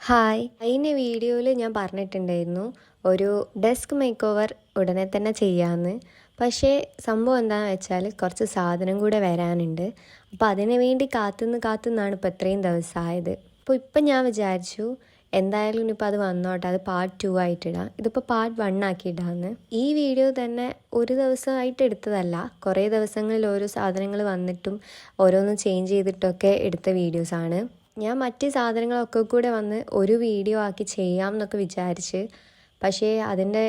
Hi കഴിഞ്ഞ വീഡിയോയിൽ ഞാൻ പറഞ്ഞിട്ടുണ്ടായിരുന്നു ഒരു ഡെസ്ക് മേക്ക് ഓവർ ഉടനെ തന്നെ ചെയ്യാമെന്ന്. പക്ഷേ സംഭവം എന്താണെന്ന് വെച്ചാൽ കുറച്ച് സാധനം കൂടെ വരാനുണ്ട്. അപ്പോൾ അതിന് വേണ്ടി കാത്തുനിന്നാണ് ഇപ്പോൾ ഇത്രയും ദിവസമായത്. ഇപ്പം ഞാൻ വിചാരിച്ചു എന്തായാലും ഇനിയിപ്പോൾ അത് വന്നോട്ടെ, അത് പാർട്ട് 2 ആയിട്ടിടാം. ഇതിപ്പോൾ പാർട്ട് 1 ആക്കിയിടാമെന്ന്. ഈ വീഡിയോ തന്നെ ഒരു ദിവസമായിട്ട് എടുത്തതല്ല, കുറേ ദിവസങ്ങളിൽ ഓരോ സാധനങ്ങൾ വന്നിട്ടും ഓരോന്ന് ചേഞ്ച് ചെയ്തിട്ടൊക്കെ എടുത്ത വീഡിയോസാണ്. ഞാൻ മറ്റ് സാധനങ്ങളൊക്കെ കൂടെ വന്ന് ഒരു വീഡിയോ ആക്കി ചെയ്യാം എന്നൊക്കെ വിചാരിച്ച്, പക്ഷേ അതിൻ്റെ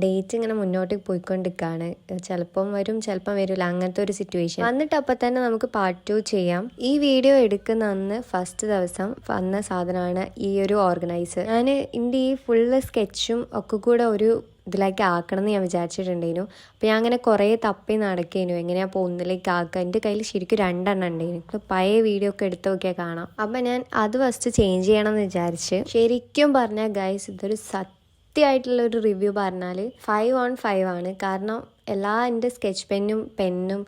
ഡേറ്റ് ഇങ്ങനെ മുന്നോട്ട് പോയിക്കൊണ്ടിരിക്കുകയാണ്. ചിലപ്പം വരും, ചിലപ്പം വരില്ല, അങ്ങനത്തെ ഒരു സിറ്റുവേഷൻ വന്നിട്ട് അപ്പം തന്നെ നമുക്ക് പാർട്ട് 2 ചെയ്യാം. ഈ വീഡിയോ എടുക്കുന്ന അന്ന് ഫസ്റ്റ് ദിവസം വന്ന സാധനമാണ് ഈ ഒരു ഓർഗനൈസർ. ഞാൻ എൻ്റെ ഈ ഫുള്ള് സ്കെച്ചും ഒക്കെ കൂടെ ഒരു ഇതിലേക്ക് ആക്കണം എന്ന് ഞാൻ വിചാരിച്ചിട്ടുണ്ടായിരുന്നു. അപ്പോൾ ഞാൻ അങ്ങനെ കുറേ തപ്പി നടക്കേനു എങ്ങനെയാണ് അപ്പോൾ ഒന്നിലേക്ക് ആക്കുക. എൻ്റെ കയ്യിൽ ശരിക്കും 2 എണ്ണം ഉണ്ടായിരുന്നു. ഇപ്പോൾ പഴയ വീഡിയോ ഒക്കെ എടുത്ത് നോക്കിയാൽ കാണാം. അപ്പം ഞാൻ അത് ഫസ്റ്റ് ചേഞ്ച് ചെയ്യണമെന്ന് വിചാരിച്ച്. ശരിക്കും പറഞ്ഞാൽ ഗൈസ്, ഇതൊരു സത്യമായിട്ടുള്ളൊരു റിവ്യൂ പറഞ്ഞാൽ 5 on 5 ആണ്. കാരണം എൻ്റെ സ്കെച്ച് പെന്നും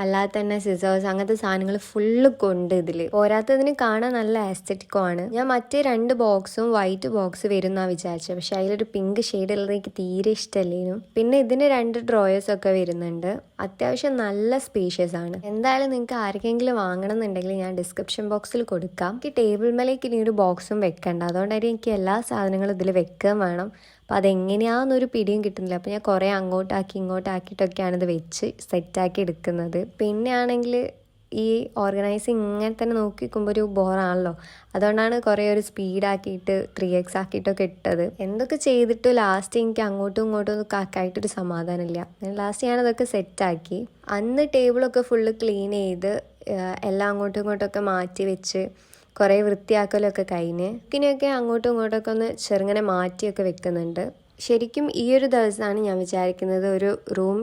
അല്ലാതെ തന്നെ സിസേഴ്സ് അങ്ങനത്തെ സാധനങ്ങൾ ഫുള്ള് കൊണ്ട് ഇതിൽ പോരാത്തതിന് കാണാൻ നല്ല ആസ്തെറ്റിക്കുമാണ്. ഞാൻ മറ്റേ 2 ബോക്സും വൈറ്റ് ബോക്സ് വരുന്നാണ് വിചാരിച്ചത്, പക്ഷെ അതിലൊരു പിങ്ക് ഷെയ്ഡ് ഉള്ളത് എനിക്ക് തീരെ ഇഷ്ടമല്ലേനു. പിന്നെ ഇതിന് 2 ഡ്രോയേഴ്സൊക്കെ വരുന്നുണ്ട്. അത്യാവശ്യം നല്ല സ്പേഷ്യസ് ആണ്. എന്തായാലും നിങ്ങൾക്ക് ആർക്കെങ്കിലും വാങ്ങണം എന്നുണ്ടെങ്കിൽ ഞാൻ ഡിസ്ക്രിപ്ഷൻ ബോക്സിൽ കൊടുക്കാം. എനിക്ക് ടേബിൾ മേലേക്ക് ഇനി ഒരു ബോക്സും വെക്കണ്ട, അതുകൊണ്ടായിരിക്കും എനിക്ക് എല്ലാ സാധനങ്ങളും ഇതിൽ വെക്കാൻ വേണം. അപ്പോൾ അതെങ്ങനെയാണെന്നൊരു പിടിയും കിട്ടുന്നില്ല. അപ്പോൾ ഞാൻ കുറേ ഇങ്ങോട്ടാക്കിയിട്ടൊക്കെയാണ് ഇത് വെച്ച് സെറ്റാക്കി എടുക്കുന്നത്. പിന്നെ ആണെങ്കിൽ ഈ ഓർഗനൈസിങ് ഇങ്ങനെ തന്നെ നോക്കിക്കുമ്പോൾ ഒരു ബോറാണല്ലോ, അതുകൊണ്ടാണ് കുറേ ഒരു സ്പീഡാക്കിയിട്ട് 3x ആക്കിയിട്ടൊക്കെ ഇട്ടത്. എന്തൊക്കെ ചെയ്തിട്ട് ലാസ്റ്റ് എനിക്ക് അങ്ങോട്ടും ഇങ്ങോട്ടും ഒക്കെ ആക്കായിട്ടൊരു സമാധാനമില്ല. ലാസ്റ്റ് ഞാനതൊക്കെ സെറ്റാക്കി. അന്ന് ടേബിളൊക്കെ ഫുള്ള് ക്ലീൻ ചെയ്ത് എല്ലാം അങ്ങോട്ടും ഇങ്ങോട്ടൊക്കെ മാറ്റി വെച്ച് കുറേ വൃത്തിയാക്കലൊക്കെ കഴിഞ്ഞ് ഇങ്ങനെയൊക്കെ അങ്ങോട്ടും ഇങ്ങോട്ടൊക്കെ ഒന്ന് ചെറുങ്ങനെ മാറ്റിയൊക്കെ വെക്കുന്നുണ്ട്. ശരിക്കും ഈ ഒരു ദിവസമാണ് ഞാൻ വിചാരിക്കുന്നത് ഒരു റൂം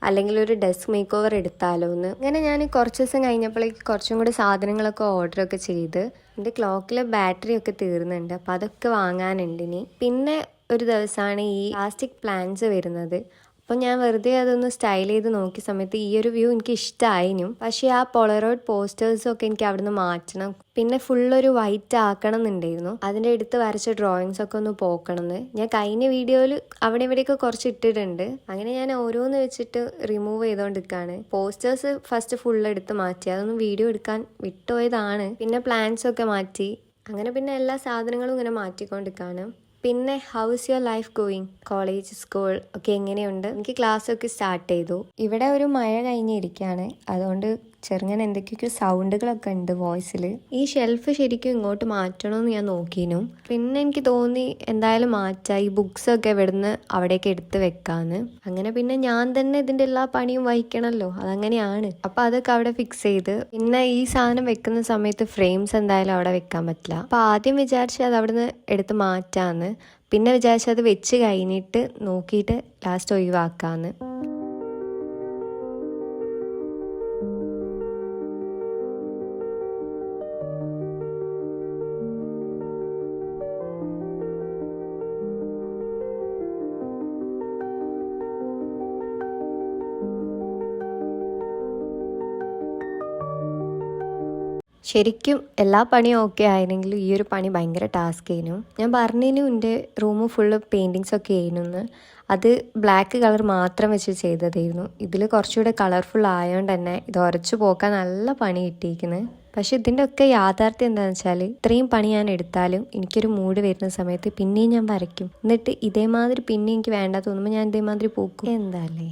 അല്ലെങ്കിൽ ഒരു ഡെസ്ക് മേക്ക് ഓവർ എടുത്താലോ എന്ന്. അങ്ങനെ ഞാൻ കുറച്ച് ദിവസം കഴിഞ്ഞപ്പോഴേക്ക് കുറച്ചും കൂടി സാധനങ്ങളൊക്കെ ഓർഡറൊക്കെ ചെയ്ത് എൻ്റെ ക്ലോക്കിൽ ബാറ്ററി ഒക്കെ തീർന്നുണ്ട്. അപ്പോൾ അതൊക്കെ വാങ്ങാനുണ്ട് ഇനി. പിന്നെ ഒരു ദിവസമാണ് ഈ പ്ലാസ്റ്റിക് പ്ലാന്റ്സ് വരുന്നത്. അപ്പോൾ ഞാൻ വെറുതെ അതൊന്ന് സ്റ്റൈൽ ചെയ്ത് നോക്കിയ സമയത്ത് ഈ ഒരു വ്യൂ എനിക്ക് ഇഷ്ടമായിരുന്നു. പക്ഷേ ആ പോളറോയിഡ് പോസ്റ്റേഴ്സൊക്കെ എനിക്ക് അവിടുന്ന് മാറ്റണം. പിന്നെ ഫുള്ളൊരു വൈറ്റ് ആക്കണം എന്നുണ്ടായിരുന്നു. അതിൻ്റെ അടുത്ത് വരച്ച ഡ്രോയിങ്സൊക്കെ ഒന്ന് പോക്കണമെന്ന്. ഞാൻ കഴിഞ്ഞ വീഡിയോയിൽ അവിടെ ഇവിടെയൊക്കെ കുറച്ച് ഇട്ടിട്ടുണ്ട്. അങ്ങനെ ഞാൻ ഓരോന്ന് വെച്ചിട്ട് റിമൂവ് ചെയ്തുകൊണ്ടിരിക്കുകയാണ്. പോസ്റ്റേഴ്സ് ഫസ്റ്റ് ഫുള്ള് എടുത്ത് മാറ്റി, അതൊന്നും വീഡിയോ എടുക്കാൻ വിട്ടുപോയതാണ്. പിന്നെ പ്ലാൻസൊക്കെ മാറ്റി. അങ്ങനെ പിന്നെ എല്ലാ സാധനങ്ങളും ഇങ്ങനെ മാറ്റിക്കൊണ്ടിരിക്കുകയാണ്. പിന്നെ house your life going? College, school ഒക്കെ എങ്ങനെയുണ്ട്? എനിക്ക് ക്ലാസ്സൊക്കെ സ്റ്റാർട്ട് ചെയ്തു. ഇവിടെ ഒരു മഴ കഴിഞ്ഞിരിക്കുകയാണ്, അതുകൊണ്ട് ചെറുങ്ങനെ എന്തൊക്കെയൊക്കെ സൗണ്ടുകളൊക്കെ ഉണ്ട് വോയിസിൽ. ഈ ഷെൽഫ് ശരിക്കും ഇങ്ങോട്ട് മാറ്റണമെന്ന് ഞാൻ നോക്കിയിരുന്നു. പിന്നെ എനിക്ക് തോന്നി എന്തായാലും മാറ്റാം, ഈ ബുക്സൊക്കെ ഇവിടുന്ന് അവിടേക്ക് എടുത്ത് വെക്കാന്ന്. അങ്ങനെ പിന്നെ ഞാൻ തന്നെ ഇതിൻ്റെ എല്ലാ പണിയും വഹിക്കണമല്ലോ, അതങ്ങനെയാണ്. അപ്പം അതൊക്കെ അവിടെ ഫിക്സ് ചെയ്ത്. പിന്നെ ഈ സാധനം വെക്കുന്ന സമയത്ത് ഫ്രെയിംസ് എന്തായാലും അവിടെ വെക്കാൻ പറ്റില്ല. അപ്പം ആദ്യം വിചാരിച്ചത് അത് അവിടുന്ന് എടുത്ത് മാറ്റാന്ന്. പിന്നെ വിചാരിച്ചത് വെച്ച് കഴിഞ്ഞിട്ട് നോക്കിയിട്ട് ലാസ്റ്റ് ഒഴിവാക്കാന്ന്. ശരിക്കും എല്ലാ പണിയും ഓക്കെ ആയിരുന്നെങ്കിലും ഈ ഒരു പണി ഭയങ്കര ടാസ്ക് ആയിരുന്നു. ഞാൻ പറഞ്ഞതിനു എൻ്റെ റൂം ഫുള്ള് പെയിൻറ്റിങ്സ് ഒക്കെ ആയിരുന്നു. അത് ബ്ലാക്ക് കളർ മാത്രം വെച്ച് ചെയ്തതായിരുന്നു. ഇതിൽ കുറച്ചുകൂടെ കളർഫുൾ ആയതുകൊണ്ട് തന്നെ ഇത് ഉരച്ചു പോക്കാൻ നല്ല പണി കിട്ടിയിരിക്കുന്നത്. പക്ഷെ ഇതിൻ്റെ ഒക്കെ യാഥാർത്ഥ്യം എന്താണെന്ന് വെച്ചാൽ ഇത്രയും പണി ഞാൻ എടുത്താലും എനിക്കൊരു മൂഡ് വരുന്ന സമയത്ത് പിന്നെയും ഞാൻ വരയ്ക്കും. എന്നിട്ട് ഇതേമാതിരി പിന്നെ എനിക്ക് വേണ്ട തോന്നുമ്പോൾ ഞാൻ ഇതേമാതിരി പോക്കും. എന്താ അല്ലേ?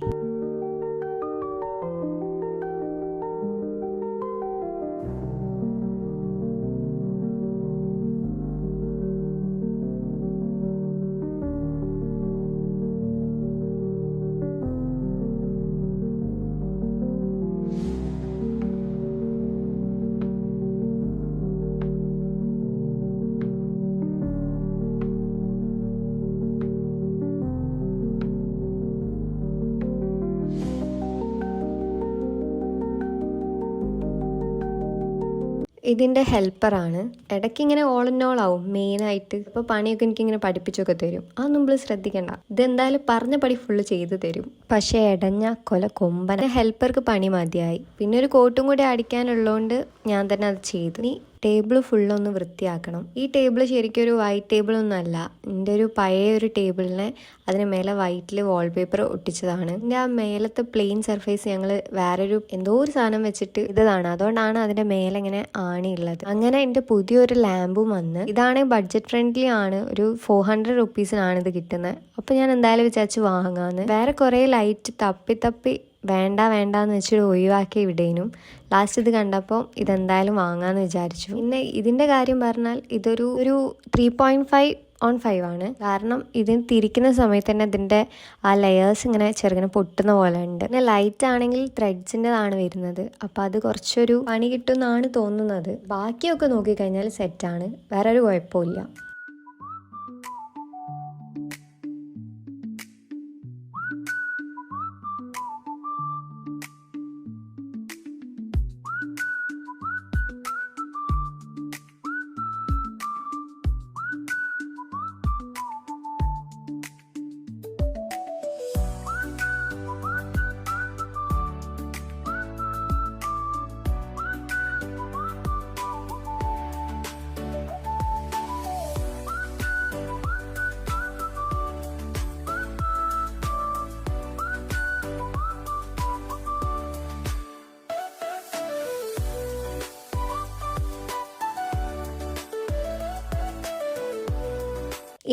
ഇതിൻ്റെ ഹെൽപ്പറാണ്. ഇടയ്ക്കിങ്ങനെ ഓൾ ഇൻ ഓൾ ആവും മെയിനായിട്ട്. ഇപ്പോൾ പണിയൊക്കെ എനിക്കിങ്ങനെ പഠിപ്പിച്ചൊക്കെ തരും. അതൊന്നും നമ്മൾ ശ്രദ്ധിക്കണ്ട, ഇതെന്തായാലും പറഞ്ഞ പടി ഫുള്ള് ചെയ്ത് തരും. പക്ഷേ ഇടഞ്ഞ കൊല കൊമ്പന. ഹെൽപ്പർക്ക് പണി മതിയായി. പിന്നെ ഒരു കോട്ടും കൂടി അടിക്കാനുള്ളതുകൊണ്ട് ഞാൻ തന്നെ അത് ചെയ്തു. ഇനി ടേബിൾ ഫുള്ളൊന്ന് വൃത്തിയാക്കണം. ഈ ടേബിൾ ശരിക്കും ഒരു വൈറ്റ് ടേബിളൊന്നും അല്ല. എൻ്റെ ഒരു പഴയ ഒരു ടേബിളിനെ അതിന് മേലെ വൈറ്റിൽ വാൾപേപ്പർ ഒട്ടിച്ചതാണ്. എൻ്റെ ആ മേലത്തെ പ്ലെയിൻ സർഫേസ് ഞങ്ങൾ വേറൊരു എന്തോ ഒരു സാധനം വെച്ചിട്ട് ഇതാണ്. അതുകൊണ്ടാണ് അതിൻ്റെ മേലെ ഇങ്ങനെ ആണിയുള്ളത്. അങ്ങനെ എൻ്റെ പുതിയൊരു ലാമ്പും വന്ന്. ഇതാണ് ബഡ്ജറ്റ് ഫ്രണ്ട്ലി ആണ്. ഒരു 400 റുപ്പീസിനാണ് ഇത് കിട്ടുന്നത്. അപ്പോൾ ഞാൻ എന്തായാലും വിചാരിച്ച് വാങ്ങാമെന്ന്. വേറെ കുറേ ലൈറ്റ് തപ്പി വേണ്ടാന്ന് വെച്ചിട്ട് ഒഴിവാക്കി വിടേനും. ലാസ്റ്റ് ഇത് കണ്ടപ്പോൾ ഇതെന്തായാലും വാങ്ങാമെന്ന് വിചാരിച്ചു. പിന്നെ ഇതിൻ്റെ കാര്യം പറഞ്ഞാൽ ഇതൊരു 3.5/5 ആണ്. കാരണം ഇതിന് തിരിക്കുന്ന സമയത്ത് തന്നെ ഇതിൻ്റെ ആ ലെയേഴ്സ് ഇങ്ങനെ ചെറുങ്ങനെ പൊട്ടുന്ന പോലെ ഉണ്ട്. പിന്നെ ലൈറ്റ് ആണെങ്കിൽ ത്രെഡ്സിൻ്റെതാണ് വരുന്നത്. അപ്പോൾ അത് കുറച്ചൊരു പണി കിട്ടുമെന്നാണ് തോന്നുന്നത്. ബാക്കിയൊക്കെ നോക്കിക്കഴിഞ്ഞാൽ സെറ്റാണ്, വേറെ ഒരു കുഴപ്പമില്ല.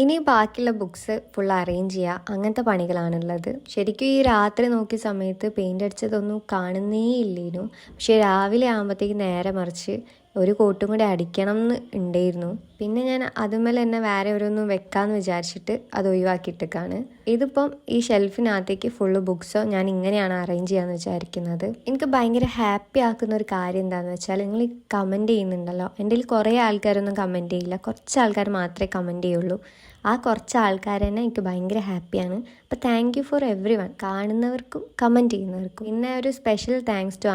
ഇനി ബാക്കിയുള്ള ബുക്സ് ഫുൾ അറേഞ്ച് ചെയ്യുക, അങ്ങനത്തെ പണികളാണുള്ളത്. ശരിക്കും ഈ രാത്രി നോക്കിയ സമയത്ത് പെയിൻ്റ് അടിച്ചതൊന്നും കാണുന്നേ ഇല്ലേനു. പക്ഷേ രാവിലെ ആകുമ്പോഴത്തേക്ക് നേരെ മറിച്ച് ഒരു കോട്ടും കൂടി അടിക്കണം എന്ന് ഉണ്ടായിരുന്നു. പിന്നെ ഞാൻ അതുമേലെ തന്നെ വേറെ ഓരോന്നും വെക്കാമെന്ന് വിചാരിച്ചിട്ട് അത് ഒഴിവാക്കിയിട്ടേക്കാണ്. ഇതിപ്പം ഈ ഷെൽഫിനകത്തേക്ക് ഫുള്ള് ബുക്സോ ഞാൻ ഇങ്ങനെയാണ് അറേഞ്ച് ചെയ്യാമെന്ന് വിചാരിക്കുന്നത്. എനിക്ക് ഭയങ്കര ഹാപ്പി ആക്കുന്ന ഒരു കാര്യം എന്താണെന്ന് വെച്ചാൽ, നിങ്ങൾ ഈ കമൻറ്റ് ചെയ്യുന്നുണ്ടല്ലോ, എൻ്റെ കയ്യിൽ കുറേ ആൾക്കാരൊന്നും കമൻറ്റ് ചെയ്യില്ല, കുറച്ച് ആൾക്കാർ മാത്രമേ കമൻറ്റ് ചെയ്യുള്ളൂ. ആ കുറച്ച് ആൾക്കാർ തന്നെ എനിക്ക് ഭയങ്കര ഹാപ്പിയാണ്. അപ്പോൾ thank you for everyone, കാണുന്നവർക്കും കമൻറ്റ് ചെയ്യുന്നവർക്കും. പിന്നെ ഒരു സ്പെഷ്യൽ താങ്ക്സ് ടു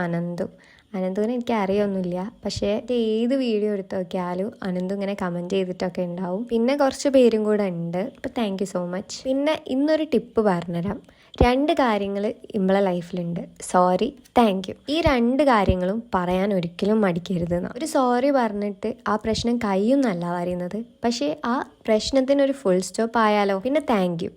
അനന്തുവിനെ എനിക്ക് അറിയൊന്നുമില്ല, പക്ഷേ ഏത് വീഡിയോ എടുത്ത് നോക്കിയാലും അനന്തു ഇങ്ങനെ കമൻറ്റ് ചെയ്തിട്ടൊക്കെ ഉണ്ടാവും. പിന്നെ കുറച്ച് പേരും കൂടെ ഉണ്ട്. അപ്പോൾ താങ്ക് യു സോ മച്ച്. പിന്നെ ഇന്നൊരു ടിപ്പ് പറഞ്ഞുതരാം. 2 കാര്യങ്ങൾ നമ്മളെ ലൈഫിലുണ്ട്: സോറി, താങ്ക് യു. ഈ 2 കാര്യങ്ങളും പറയാൻ ഒരിക്കലും മടിക്കരുത്. ഒരു സോറി പറഞ്ഞിട്ട് ആ പ്രശ്നം കഴിയുമെന്നല്ല പറയുന്നത്, പക്ഷേ ആ പ്രശ്നത്തിനൊരു ഫുൾ സ്റ്റോപ്പ് ആയാലോ. പിന്നെ താങ്ക് യു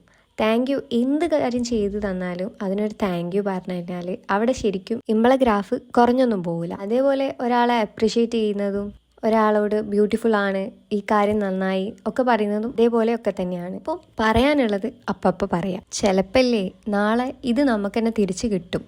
എന്ത് കാര്യം ചെയ്തു തന്നാലും അതിനൊരു താങ്ക് യു പറഞ്ഞു കഴിഞ്ഞാൽ അവിടെ ശരിക്കും നമ്മളെ ഗ്രാഫ് കുറഞ്ഞൊന്നും പോകില്ല. അതേപോലെ ഒരാളെ അപ്രിഷ്യേറ്റ് ചെയ്യുന്നതും ഒരാളോട് ബ്യൂട്ടിഫുൾ ആണ്, ഈ കാര്യം നന്നായി ഒക്കെ പറയുന്നതും ഇതേപോലെയൊക്കെ തന്നെയാണ്. ഇപ്പോൾ പറയാനുള്ളത് അപ്പം പറയാം. ചിലപ്പല്ലേ നാളെ ഇത് നമുക്ക് തന്നെ തിരിച്ചു കിട്ടും.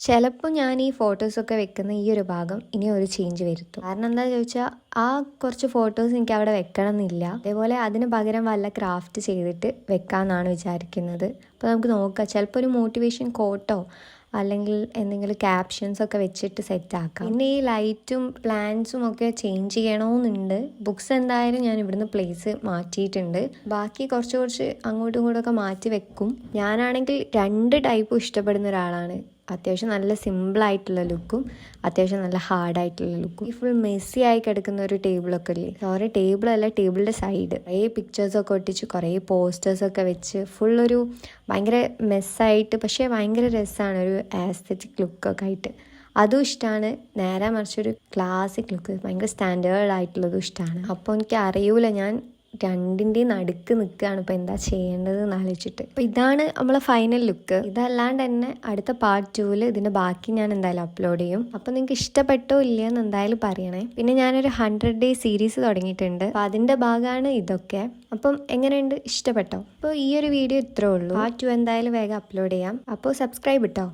ചിലപ്പോൾ ഞാൻ ഈ ഫോട്ടോസൊക്കെ വെക്കുന്ന ഈ ഒരു ഭാഗം ഇനി ഒരു ചേഞ്ച് വരുത്തും. കാരണം എന്താണെന്ന് ചോദിച്ചാൽ, ആ കുറച്ച് ഫോട്ടോസ് എനിക്ക് അവിടെ വെക്കണം എന്നില്ല. അതേപോലെ അതിന് പകരം വല്ല ക്രാഫ്റ്റ് ചെയ്തിട്ട് വെക്കാമെന്നാണ് വിചാരിക്കുന്നത്. അപ്പോൾ നമുക്ക് നോക്കാം, ചിലപ്പോൾ ഒരു മോട്ടിവേഷൻ കോട്ടോ അല്ലെങ്കിൽ എന്തെങ്കിലും ക്യാപ്ഷൻസ് ഒക്കെ വെച്ചിട്ട് സെറ്റാക്കാം. പിന്നെ ഈ ലൈറ്റും പ്ലാൻസും ഒക്കെ ചേഞ്ച് ചെയ്യണമെന്നുണ്ട്. ബുക്സ് എന്തായാലും ഞാൻ ഇവിടുന്ന് പ്ലേസ് മാറ്റിയിട്ടുണ്ട്. ബാക്കി കുറച്ച് അങ്ങോട്ടും ഇങ്ങോട്ടും ഒക്കെ മാറ്റി വെക്കും. ഞാനാണെങ്കിൽ 2 ടൈപ്പും ഇഷ്ടപ്പെടുന്ന ഒരാളാണ്. അത്യാവശ്യം നല്ല സിമ്പിളായിട്ടുള്ള ലുക്കും അത്യാവശ്യം നല്ല ഹാർഡായിട്ടുള്ള ലുക്കും. ഈ ഫുൾ മെസ്സി ആയി കിടക്കുന്ന ഒരു ടേബിളൊക്കെ ഇല്ലേ, സോറി ടേബിളല്ല, ടേബിളിൻ്റെ സൈഡ് കുറേ പിക്ചേഴ്സൊക്കെ ഒട്ടിച്ച് കുറേ പോസ്റ്റേഴ്സൊക്കെ വെച്ച് ഫുള്ളൊരു ഭയങ്കര മെസ്സായിട്ട്, പക്ഷേ ഭയങ്കര രസമാണ്, ഒരു ആസ്തറ്റിക് ലുക്കൊക്കെ ആയിട്ട്. അതും ഇഷ്ടമാണ്. നേരെ മറിച്ചൊരു ക്ലാസിക് ലുക്ക് ഭയങ്കര സ്റ്റാൻഡേർഡ് ആയിട്ടുള്ളതും ഇഷ്ടമാണ്. അപ്പോൾ എനിക്ക് അറിയൂല, ഞാൻ രണ്ടിൻ്റെയും നടുക്ക് നിൽക്കുകയാണ് ഇപ്പോൾ എന്താ ചെയ്യേണ്ടത് എന്ന് ആലോചിച്ചിട്ട്. അപ്പോൾ ഇതാണ് നമ്മളെ ഫൈനൽ ലുക്ക്. ഇതല്ലാണ്ട് തന്നെ അടുത്ത പാർട്ട് 2-ൽ ഇതിൻ്റെ ബാക്കി ഞാൻ എന്തായാലും അപ്ലോഡ് ചെയ്യും. അപ്പോൾ നിങ്ങൾക്ക് ഇഷ്ടപ്പെട്ടോ ഇല്ലയെന്ന് എന്തായാലും പറയണേ. പിന്നെ ഞാനൊരു 100 days സീരീസ് തുടങ്ങിയിട്ടുണ്ട്. അപ്പോൾ അതിൻ്റെ ഭാഗമാണ് ഇതൊക്കെ. അപ്പം എങ്ങനെയുണ്ട്, ഇഷ്ടപ്പെട്ടോ? അപ്പോൾ ഈ ഒരു വീഡിയോ ഇത്രേ ഉള്ളൂ. പാർട്ട് 2 എന്തായാലും വേഗം അപ്ലോഡ് ചെയ്യാം. അപ്പോൾ സബ്സ്ക്രൈബ് ഇട്ടോ.